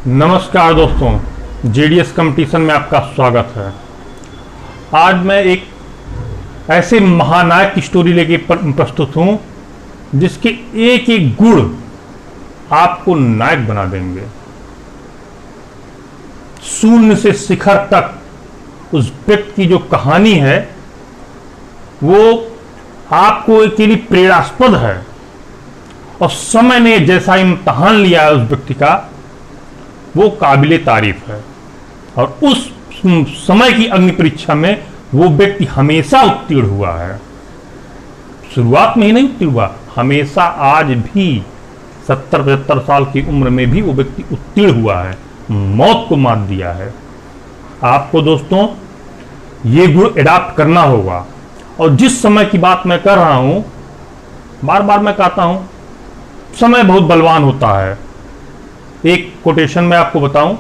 नमस्कार दोस्तों, JDS competition में आपका स्वागत है। आज मैं एक ऐसे महानायक की स्टोरी लेके प्रस्तुत हूं जिसके एक एक गुण आपको नायक बना देंगे। शून्य से शिखर तक उस व्यक्ति की जो कहानी है वो आपको के लिए प्रेरणास्पद है और समय ने जैसा इम्तहान लिया है उस व्यक्ति का वो काबिले तारीफ है। और उस समय की अग्नि परीक्षा में वो व्यक्ति हमेशा उत्तीर्ण हुआ है। शुरुआत में ही नहीं उत्तीर्ण हुआ, हमेशा आज भी 70-75 साल की उम्र में भी वो व्यक्ति उत्तीर्ण हुआ है, मौत को मात दिया है। आपको दोस्तों ये गुण एडाप्ट करना होगा। और जिस समय की बात मैं कर रहा हूं, बार बार मैं कहता हूं, समय बहुत बलवान होता है। एक कोटेशन में आपको बताऊं,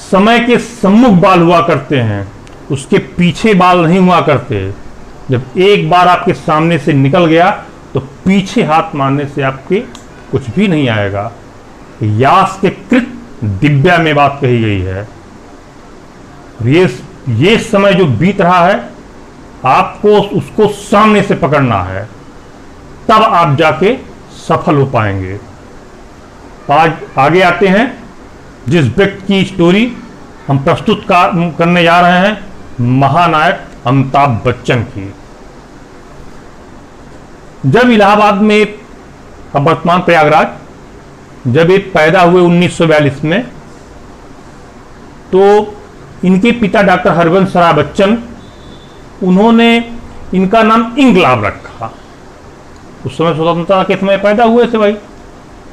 समय के सम्मुख बाल हुआ करते हैं, उसके पीछे बाल नहीं हुआ करते। जब एक बार आपके सामने से निकल गया तो पीछे हाथ मारने से आपके कुछ भी नहीं आएगा। यास के कृत दिव्या में बात कही गई है। ये समय जो बीत रहा है आपको उसको सामने से पकड़ना है, तब आप जाके सफल हो पाएंगे। आज आगे आते हैं जिस व्यक्ति की स्टोरी हम प्रस्तुत करने जा रहे हैं, महानायक अमिताभ बच्चन की। जब इलाहाबाद में, अब वर्तमान प्रयागराज, जब ये पैदा हुए 1942 में, तो इनके पिता डॉक्टर हरवंश राय बच्चन, उन्होंने इनका नाम इंकलाब रखा। उस समय स्वतंत्रता के समय पैदा हुए थे भाई,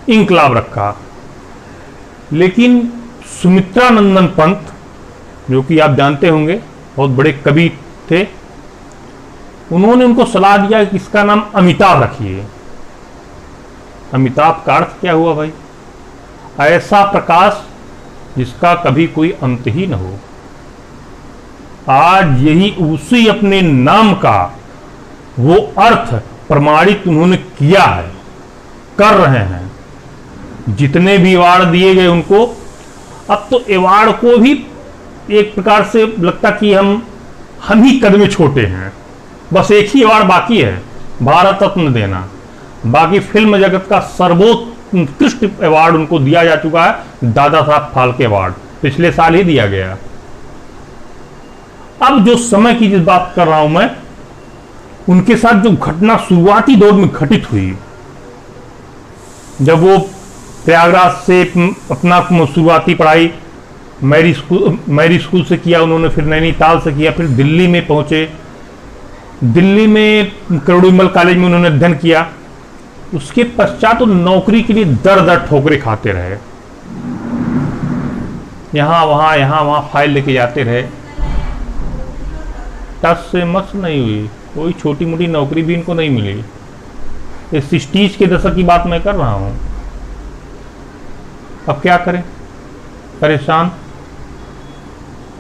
इंकलाब रखा। लेकिन सुमित्रा नंदन पंत, जो कि आप जानते होंगे बहुत बड़े कवि थे, उन्होंने उनको सलाह दिया कि इसका नाम अमिताभ रखिए। अमिताभ का अर्थ क्या हुआ भाई? ऐसा प्रकाश जिसका कभी कोई अंत ही न हो। आज यही उसी अपने नाम का वो अर्थ प्रमाणित उन्होंने किया है, कर रहे हैं। जितने भी अवार्ड दिए गए उनको, अब तो अवार्ड को भी एक प्रकार से लगता कि हम ही कदम छोटे हैं। बस एक ही अवार्ड बाकी है, भारत रत्न देना। बाकी फिल्म जगत का सर्वोत्कृष्ट अवार्ड उनको दिया जा चुका है, दादा साहब फाल्के अवार्ड, पिछले साल ही दिया गया। अब जो समय की जिस बात कर रहा हूं मैं, उनके साथ जो घटना शुरुआती दौर में घटित हुई, जब वो प्रयागराज से अपना शुरुआती पढ़ाई मैरी स्कूल से किया उन्होंने, फिर नैनीताल से किया, फिर दिल्ली में पहुंचे। दिल्ली में करोड़ो विमल कॉलेज में उन्होंने अध्ययन किया। उसके पश्चात तो नौकरी के लिए दर दर ठोकरें खाते रहे, यहां वहां फाइल लेके जाते रहे। टस से मस नहीं हुई, कोई छोटी मोटी नौकरी भी इनको नहीं मिली। इस 60s के दशक की बात मैं कर रहा हूं। अब क्या करें, परेशान।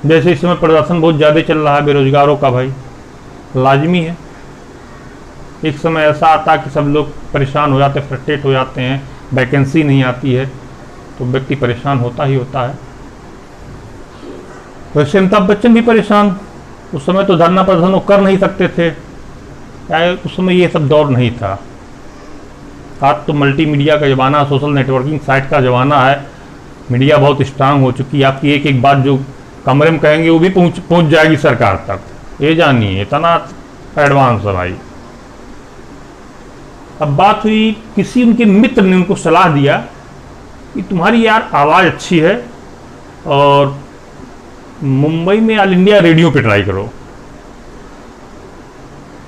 जैसे इस समय प्रदर्शन बहुत ज़्यादा चल रहा है बेरोजगारों का भाई, लाजमी है। एक समय ऐसा आता कि सब लोग परेशान हो जाते, फ्रस्ट्रेट हो जाते हैं, वैकेंसी नहीं आती है, तो व्यक्ति परेशान होता ही होता है। वैसे अमिताभ बच्चन भी परेशान। उस समय तो धरना प्रदर्शन कर नहीं सकते थे, उस समय ये सब दौर नहीं था। आज तो मल्टीमीडिया का ज़माना, सोशल नेटवर्किंग साइट का ज़माना है, मीडिया बहुत स्ट्रांग हो चुकी है। आपकी एक एक बात जो कमरे में कहेंगे वो भी पहुंच जाएगी सरकार तक। ये जानिए इतना एडवांस है भाई। अब बात हुई, किसी उनके मित्र ने उनको सलाह दिया कि तुम्हारी यार आवाज़ अच्छी है और मुंबई में ऑल इंडिया रेडियो पे ट्राई करो।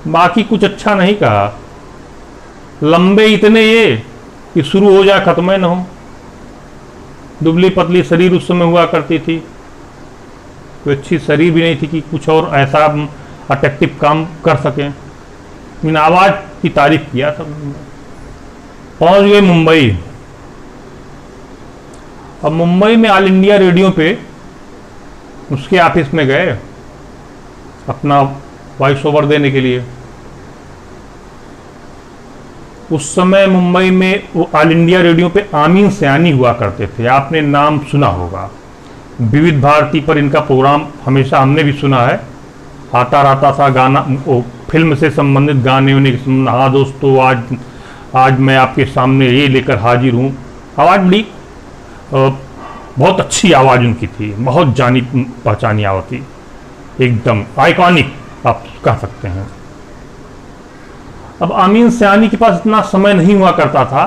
बाकी कुछ अच्छा नहीं कहा। लंबे इतने ये कि शुरू हो जाए खत्म ही न हो। दुबली पतली शरीर उस समय हुआ करती थी, कोई अच्छी शरीर भी नहीं थी कि कुछ और ऐसा अट्रैक्टिव काम कर सकें। इन आवाज़ की तारीफ किया सब। पहुंच गए मुंबई। अब मुंबई में ऑल इंडिया रेडियो पे उसके ऑफिस में गए अपना वॉइस ओवर देने के लिए। उस समय मुंबई में वो ऑल इंडिया रेडियो पे आमीन सयानी हुआ करते थे, आपने नाम सुना होगा। विविध भारती पर इनका प्रोग्राम हमेशा हमने भी सुना है, आता रहता था गाना, वो फिल्म से संबंधित गाने होने के संबंध। हाँ दोस्तों, आज मैं आपके सामने ये लेकर हाजिर हूँ। आवाज़ बड़ी बहुत अच्छी आवाज़ उनकी थी, बहुत जानी पहचानी आवाज़ थी, एकदम आइकॉनिक आप कह सकते हैं। अब आमीन सयानी के पास इतना समय नहीं हुआ करता था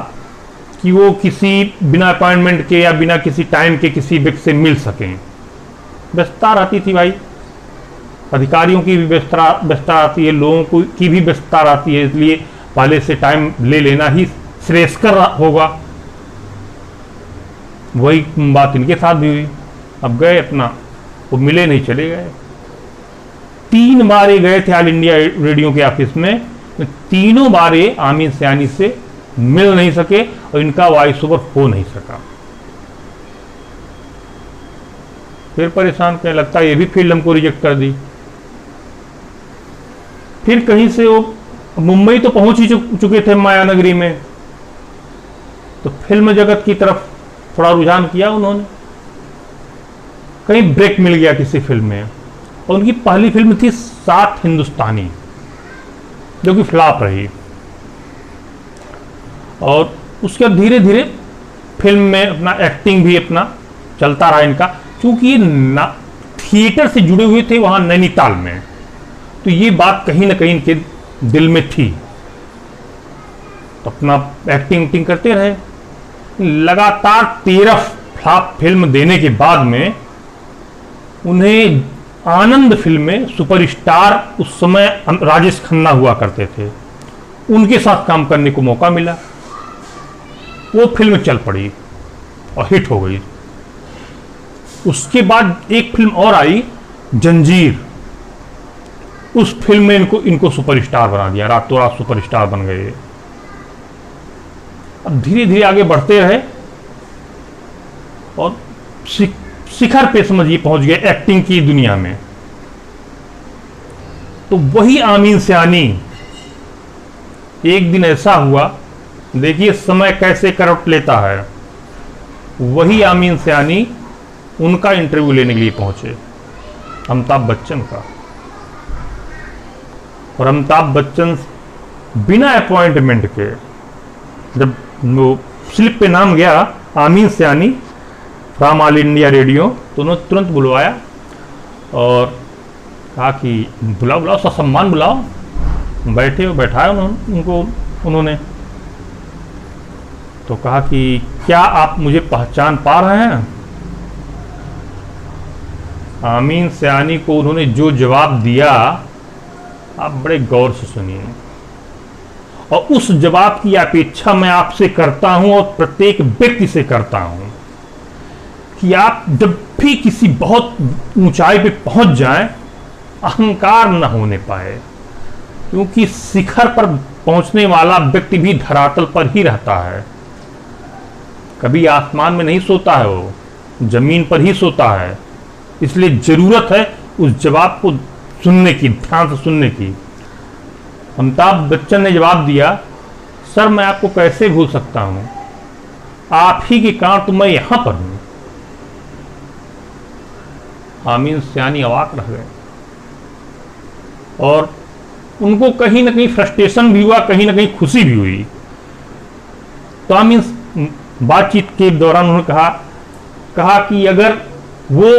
कि वो किसी बिना अपॉइंटमेंट के या बिना किसी टाइम के किसी व्यक्ति से मिल सकें। व्यस्तता रहती थी भाई, अधिकारियों की भी व्यस्तता रहती है, लोगों को की भी व्यस्तता रहती है, इसलिए पहले से टाइम ले लेना ही श्रेयस्कर होगा। वही बात इनके साथ भी हुई। अब गए अपना, वो मिले नहीं, चले गए। 3 बार गए थे ऑल इंडिया रेडियो के ऑफिस में, तीनों बार आमीन सयानी से मिल नहीं सके और इनका वॉइस ओवर हो नहीं सका। फिर परेशान करने लगता है, ये भी फील्ड हमको रिजेक्ट कर दी। फिर कहीं से वो मुंबई तो पहुंच ही चुके थे माया नगरी में, तो फिल्म जगत की तरफ थोड़ा रुझान किया उन्होंने। कहीं ब्रेक मिल गया किसी फिल्म में, और उनकी पहली फिल्म थी 7 हिंदुस्तानी, जो कि फ्लॉप रही। और उसके बाद धीरे धीरे फिल्म में अपना एक्टिंग भी अपना चलता रहा इनका, क्योंकि ये थिएटर से जुड़े हुए थे वहां नैनीताल में, तो ये बात कहीं ना कहीं इनके दिल में थी। तो अपना एक्टिंग करते रहे। लगातार 13 फ्लॉप फिल्म देने के बाद में उन्हें आनंद फिल्म में सुपरस्टार, उस समय राजेश खन्ना हुआ करते थे, उनके साथ काम करने को मौका मिला। वो फिल्म चल पड़ी और हिट हो गई। उसके बाद एक फिल्म और आई, जंजीर। उस फिल्म में इनको सुपरस्टार बना दिया, रातों रात सुपरस्टार बन गए। अब धीरे धीरे आगे बढ़ते रहे और शिखर पे समझिए पहुंच गए एक्टिंग की दुनिया में। तो वही आमीन सयानी, एक दिन ऐसा हुआ, देखिए समय कैसे करवट लेता है। वही आमीन सयानी उनका इंटरव्यू लेने के लिए पहुंचे, अमिताभ बच्चन का। और अमिताभ बच्चन बिना अपॉइंटमेंट के, जब वो स्लिप पे नाम गया आमीन सयानी फ्रॉम ऑल इंडिया रेडियो, तो उन्होंने तुरंत बुलवाया और कहा कि बुलाओ ससम्मान बुलाओ। बैठाया उन्होंने तो कहा कि क्या आप मुझे पहचान पा रहे हैं। आमीन सयानी को उन्होंने जो जवाब दिया, आप बड़े गौर से सुनिए, और उस जवाब की अपेक्षा मैं आपसे करता हूं और प्रत्येक व्यक्ति से करता हूं कि आप जब भी किसी बहुत ऊंचाई पे पहुंच जाएं, अहंकार न होने पाए, क्योंकि शिखर पर पहुंचने वाला व्यक्ति भी धरातल पर ही रहता है। कभी आसमान में नहीं सोता है, वो जमीन पर ही सोता है। इसलिए जरूरत है उस जवाब को सुनने की, ध्यान से सुनने की। अमिताभ बच्चन ने जवाब दिया, सर मैं आपको कैसे भूल सकता हूं, आप ही के कारण तो मैं यहां पर हूं। आमीन सयानी अवाक रह गए और उनको कहीं ना कहीं फ्रस्ट्रेशन भी हुआ, कहीं ना कहीं खुशी भी हुई। तो आमीन बातचीत के दौरान उन्होंने कहा कि अगर वो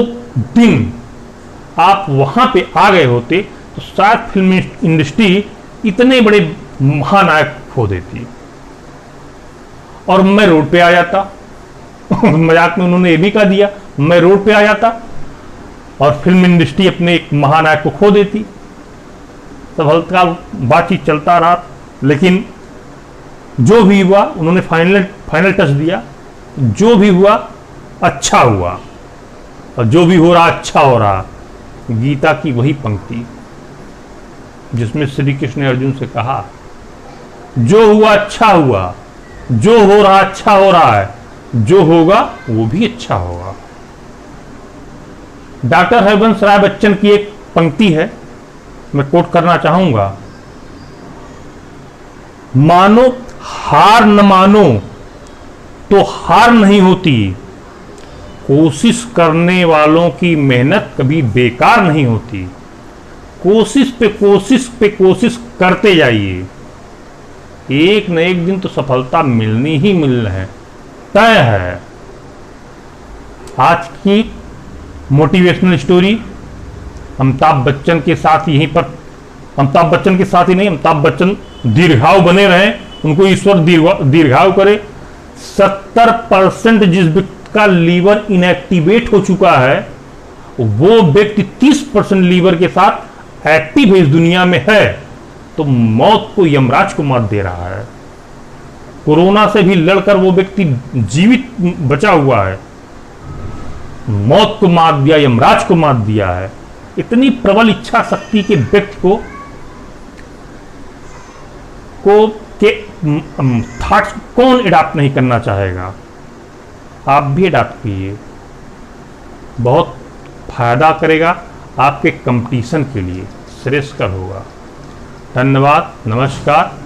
दिन आप वहां पे आ गए होते तो शायद फिल्म इंडस्ट्री इतने बड़े महानायक खो देती और मैं रोड पे आ जाता। मजाक में उन्होंने ये भी कह दिया, मैं रोड पे आ जाता और फिल्म इंडस्ट्री अपने एक महानायक को खो देती। सब हल्का बातचीत चलता रहा, लेकिन जो भी हुआ उन्होंने फाइनल टच दिया। जो भी हुआ अच्छा हुआ, और जो भी हो रहा अच्छा हो रहा। गीता की वही पंक्ति जिसमें श्री कृष्ण ने अर्जुन से कहा, जो हुआ अच्छा हुआ, जो हो रहा अच्छा हो रहा है, जो होगा वो भी अच्छा होगा। डॉक्टर हरिवंश राय बच्चन की एक पंक्ति है, मैं कोट करना चाहूंगा, मानो हार न मानो तो हार नहीं होती, कोशिश करने वालों की मेहनत कभी बेकार नहीं होती। कोशिश पे कोशिश पे कोशिश करते जाइए, एक न एक दिन तो सफलता मिलनी ही मिलना है, तय है। आज की मोटिवेशनल स्टोरी अमिताभ बच्चन के साथ यहीं पर, अमिताभ बच्चन के साथ ही नहीं, अमिताभ बच्चन दीर्घायु बने रहें, उनको ईश्वर दीर्घायु करे। 70% जिस व्यक्ति का लीवर इनएक्टिवेट हो चुका है, वो व्यक्ति 30% लीवर के साथ एक्टिव इस दुनिया में है, तो मौत को, यमराज को मात दे रहा है। कोरोना से भी लड़कर वो व्यक्ति जीवित बचा हुआ है, मौत को मात दिया, यमराज को मात दिया है। इतनी प्रबल इच्छा शक्ति के व्यक्ति के थॉट्स कौन अडॉप्ट नहीं करना चाहेगा। आप भी अडॉप्ट कीजिए, बहुत फायदा करेगा, आपके कंपटीशन के लिए श्रेयस्कर होगा। धन्यवाद, नमस्कार।